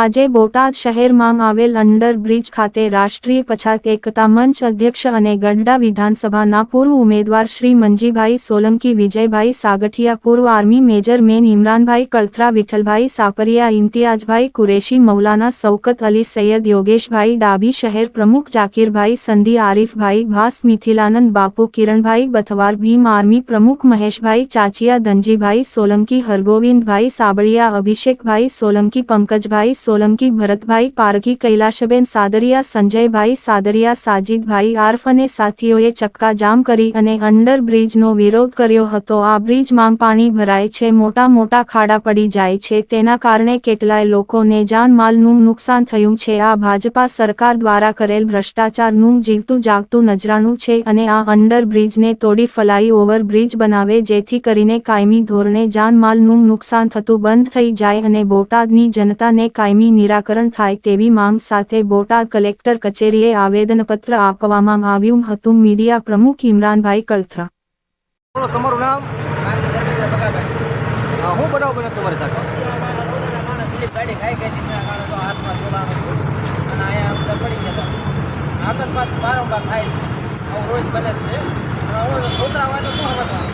આજે બોટાદ શહેરમાં આવેલ અંડરબ્રિજ ખાતે રાષ્ટ્રીય પછાત એકતા મંચ અધ્યક્ષ અને ગઢડા વિધાનસભાના પૂર્વ ઉમેદવાર શ્રી મંજીભાઈ સોલંકી, વિજયભાઈ સાગઠિયા, પૂર્વ આર્મી મેજર મેન ઇમરાનભાઈ કળથરા, વિઠ્ઠલભાઈ સાપરિયા, ઇમ્તિયાજભાઈ કુરેશી, મૌલાના શૌકત અલી સૈયદ, યોગેશભાઈ ડાભી, શહેર પ્રમુખ જાકીરભાઈ સંધી, આરીફભાઈ ભાસ, મિથિલાનંદ બાપુ, કિરણભાઈ બથવાર, ભીમ આર્મી પ્રમુખ મહેશભાઈ ચાચિયા, ધનજીભાઈ સોલંકી, હરગોવિંદભાઈ સાબળિયા, અભિષેકભાઈ સોલંકી, પંકજભાઈ સોલંકી, ભરતભાઈ પારઘી, કૈલાશબેન સાદરિયા, સંજયભાઈ સાદરિયા, સાજીદભાઈ આર્ફ અને સાથીઓએ ચક્કા જામ કરી અને અંડરબ્રિજનો વિરોધ કર્યો હતો। આ બ્રિજમાં પાણી ભરાય છે, મોટા મોટા ખાડા પડી જાય છે, તેના કારણે કેટલાય લોકોને જાનમાલનું નુકસાન થયું છે। આ ભાજપા સરકાર દ્વારા કરેલ ભ્રષ્ટાચારનું જીવતું જાગતું નજરાણું છે અને આ અંડરબ્રિજને તોડી ફ્લાય ઓવરબ્રિજ બનાવે, જેથી કરીને કાયમી ધોરણે જાનમાલનું નુકસાન થતું બંધ થઈ જાય અને બોટાદની જનતાને કાયમી નિરાકરણ થાય તેવી માંગ સાથે બોટાદ કલેક્ટર કચેરીએ આવેદનપત્ર આપવામાં આવ્યું હતું। મીડિયા પ્રમુખ ઇમરાનભાઈ કળથરા। તમારું નામ? હું બનાવ બને તમારી સાથે? ગાડી ખાઈ ગઈ તો હાથમાં ચોલાનો અને અહીંયા અંદર પડી ગયા હતા। અકસ્માત વારંવાર થાય છે, રોજ બને છે। છોકરા હોય તો શું સમજવાનું?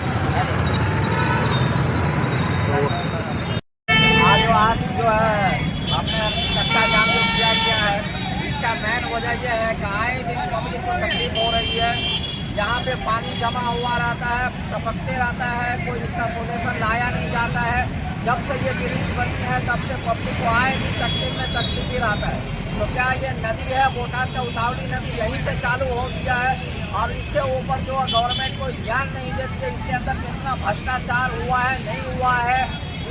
आज जो है आपने चक्का जाम जो किया गया है, इसका मेन वजह यह है कि आए दिन पब्लिक को तकलीफ हो रही है। यहाँ पे पानी जमा हुआ रहता है, टपकते रहता है, कोई इसका सोल्यूशन लाया नहीं जाता है। जब से ये ब्रिज बनी है तब से पब्लिक को आए दिन तकलीफ ही रहता है। तो क्या ये नदी है बोटाद का उतावली नदी यहीं से चालू हो गया है और इसके ऊपर जो गवर्नमेंट कोई ध्यान नहीं देती है, इसके अंदर कितना भ्रष्टाचार हुआ है नहीं हुआ है,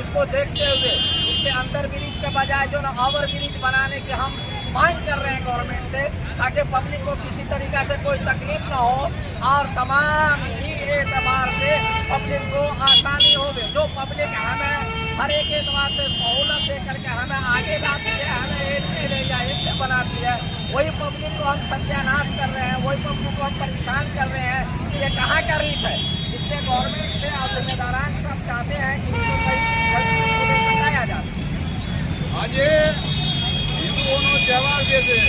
इसको देखते हुए इसके अंडर ब्रिज के बजाय जो ना ओवर ब्रिज बनाने की हम मांग कर रहे हैं गवर्नमेंट से, ताकि पब्लिक को किसी तरीके से कोई तकलीफ न हो और तमाम ही एतबार से पब्लिक को आसानी हो। जो पब्लिक हमें हर एक एतबार से सहूलत दे करके हमें आगे लाती है, हमें एक बनाती है, वही पब्लिक को हम सत्यानाश कर रहे हैं, वही पब्लिक को हम परेशान कर रहे हैं कि ये कहाँ का रीत है। इसलिए गवर्नमेंट से और जिम्मेदारान सब चाहते हैं कि लगाया जाए। आज हिंदुओं तहेवार जे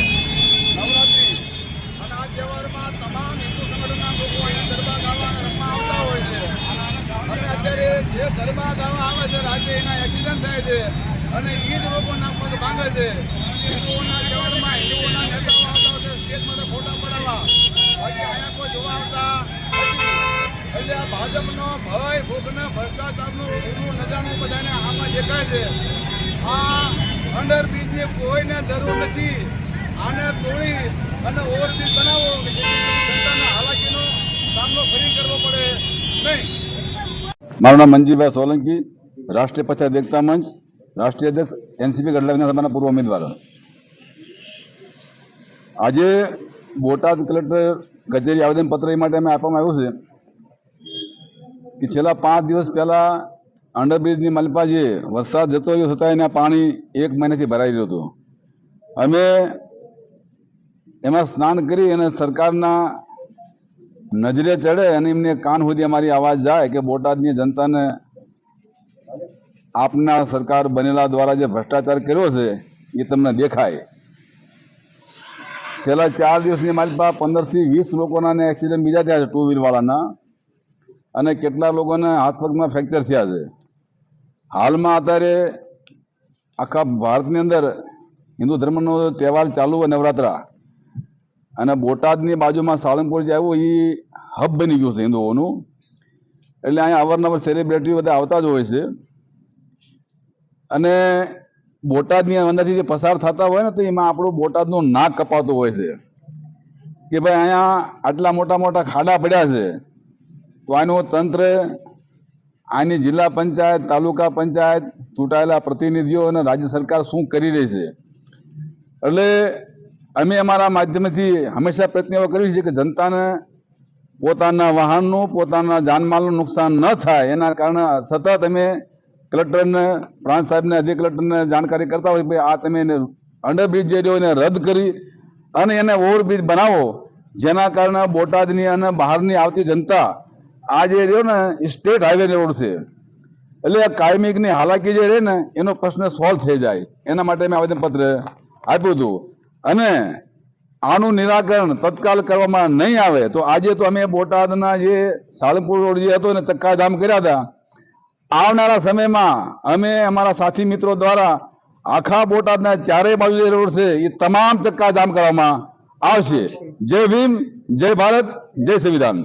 नवरात्रि અને આ તહેવારમાં તમામ હિન્દુ સંગઠનના લોકો અહીંયા ગરબા ગાવા અને રમવા આવતા હોય છે અને અત્યારે જે ગરબા ગાવા આવે છે રાત્રે એના એક્સિડન્ટ થાય છે અને એ જ લોકોના પગ ભાંગે છે। હિન્દુઓના તહેવારમાં હિન્દુઓના નેતાઓ આવતા હોય છે સ્ટેજમાં તો ફોટા પડાવવા, બાકી અહીંયા કોઈ જોવા આવતા નથી। એટલે આ ભાજપનો ભય ભૂખને ભ્રષ્ટાચારનું ઊંડું નજાણું બધાને આમાં દેખાય છે। આ અંડરબ્રિજની કોઈને જરૂર નથી, આને તોડી અને ઓવરબ્રિજ બનાવો કે જનતાને હાલાકીનો સામનો ફરી કરવો પડે નહીં। મારું નામ મંજીભાઈ સોલંકી, રાષ્ટ્રીય પછાત એકતા મંચ, રાષ્ટ્રીય અધ્યક્ષ, એનસીપી ગઢડા વિધાનસભાના પૂર્વ ઉમેદવાર। આજે બોટાદ કલેક્ટર કચેરી આવેદનપત્ર એ માટે અમે આપવામાં આવ્યું છે કે છેલ્લા 5 દિવસ પહેલા અંડરબ્રિજની મલપા જે વરસાદ જતો રહ્યો છતાં એના પાણી 1 મહિનાથી ભરાઈ રહ્યું હતું। અમે એમાં સ્નાન કરી અને સરકારના નજરે ચડે અને એમને કાન સુધી અમારી આવાજ જાય કે બોટાદની જનતાને આપના સરકાર બનેલા દ્વારા જે ભ્રષ્ટાચાર કર્યો છે એ તમને દેખાય। છેલ્લા 4 દિવસની મલપા 15 થી 20 લોકોના એક્સિડન્ટ બીજા થયા છે, 2 વ્હીલ વાળાના, અને કેટલા લોકોને હાથ પગમાં ફ્રેક્ચર થયા છે। હાલમાં અત્યારે આખા ભારતની અંદર હિન્દુ ધર્મનો તહેવાર ચાલુ હોય નવરાત્રા, અને બોટાદની બાજુમાં સાળંગપુર જે આવ્યું એ હબ બની ગયું છે હિન્દુઓનું। એટલે અહીંયા અવારનવાર સેલિબ્રિટી બધા આવતા જ હોય છે અને બોટાદની અંદરથી જે પસાર થતા હોય ને તો એમાં આપણું બોટાદનું નાક કપાતું હોય છે કે ભાઈ અહીંયા આટલા મોટા મોટા ખાડા પડ્યા છે, તો આનું તંત્ર, આની જિલ્લા પંચાયત, તાલુકા પંચાયત, ચૂંટાયેલા પ્રતિનિધિઓ અને રાજ્ય સરકાર શું કરી રહી છે। એટલે અમે અમારા માધ્યમથી હંમેશા પ્રયત્ન એવો કર્યો છે કે જનતાને પોતાના વાહનનું, પોતાના જાનમાલનું નુકસાન ન થાય એના કારણે સતત અમે કલેક્ટરને, પ્રાંત સાહેબને, અધિક કલેક્ટરને જાણકારી કરતા હોય ભાઈ આ તમે અંડરબ્રિજ જે રહ્યો એને રદ કરી અને એને ઓવરબ્રિજ બનાવો, જેના કારણે બોટાદની અને બહારની આવતી જનતા આ જે રહ્યો ને સ્ટેટ હાઈવે રોડ છે એટલે આ કાયમિકની હાલાકી જે રહે ને એનો પ્રશ્ન સોલ્વ થઈ જાય એના માટે મેં આવેદનપત્ર આપ્યું હતું. અને આનું નિરાકરણ તત્કાલ કરવામાં નહીં આવે તો આજે તો અમે બોટાદના જે સાળંગપુર રોડ જે હતો ને ચક્કાજામ કર્યા હતા. આવનારા સમયમાં અમે અમારા સાથી મિત્રો દ્વારા આખા બોટાદના ચારેય બાજુ જે રોડ છે એ તમામ ચક્કાજામ કરવામાં આવશે. જય ભીમ, જય ભારત, જય સંવિધાન.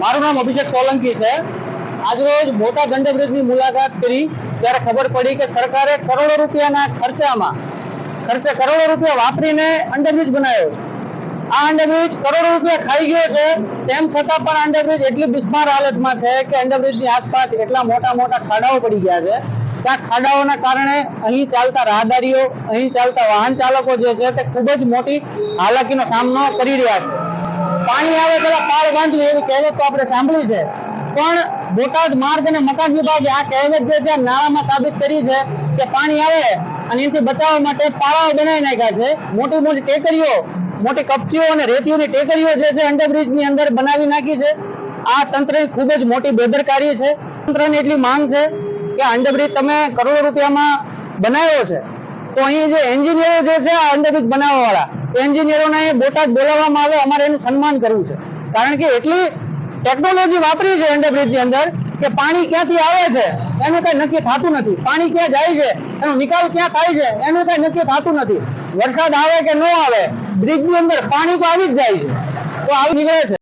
મારું નામ અભિષેક સોલંકી છે. આજરોજ બોટાદ અંડરબ્રિજની મુલાકાત કરી ત્યારે ખબર પડી કે સરકારે કરોડો રૂપિયાના ખર્ચે કરોડો રૂપિયા વાપરીને અંડરબ્રિજ બનાવ્યો. આ અંડરબ્રિજ કરોડો રૂપિયા ખાઈ ગયો છે. તેમ છતાં પણ અંડરબ્રિજ એટલી બિસ્માર હાલતમાં છે કે અંડરબ્રિજની આસપાસ એટલા મોટા મોટા ખાડાઓ પડી ગયા છે. ત્યાં ખાડાઓના કારણે અહીં ચાલતા રાહદારીઓ, અહીં ચાલતા વાહન ચાલકો જે છે તે ખૂબ જ મોટી હાલાકીનો સામનો કરી રહ્યા છે. પાણી આવે પેલા પાળ બાંધવું એવી કહેવત તો આપણે સાંભળી છે, પણ બોટાદ માર્ગ અને મકાન વિભાગે આ કહેવત જે છે નાણામાં સાબિત કરી છે કે પાણી આવે અને એનાથી બચાવવા માટે પાળાઓ બનાવી નાખ્યા છે. મોટી મોટી ટેકરીઓ, મોટી કપચીઓ અને રેતીઓની ટેકરીઓ જે છે અંડરબ્રિજની અંદર બનાવી નાખી છે. આ તંત્રની ખૂબ જ મોટી બેદરકારી છે. તંત્રની એટલી માંગ છે કે અંડરબ્રિજ તમે કરોડો રૂપિયામાં બનાવ્યો છે તો અહીં જે એન્જિનિયરો જે છે આ અંડરબ્રિજ બનાવવા વાળા એન્જિનિયરોને બોટાદ બોલાવવામાં આવે, અમારે એનું સન્માન કરવું છે. કારણ કે એટલી ટેકનોલોજી વાપરી છે અંડરબ્રિજની અંદર કે પાણી ક્યાંથી આવે છે એનું કઈ નક્કી થતું નથી. પાણી ક્યાં જાય છે એનો નિકાલ ક્યાં થાય છે એનું કઈ નક્કી થતું નથી. વરસાદ આવે કે ન આવે બ્રિજની અંદર પાણી તો આવી જ જાય છે, તો આવી નીકળે છે.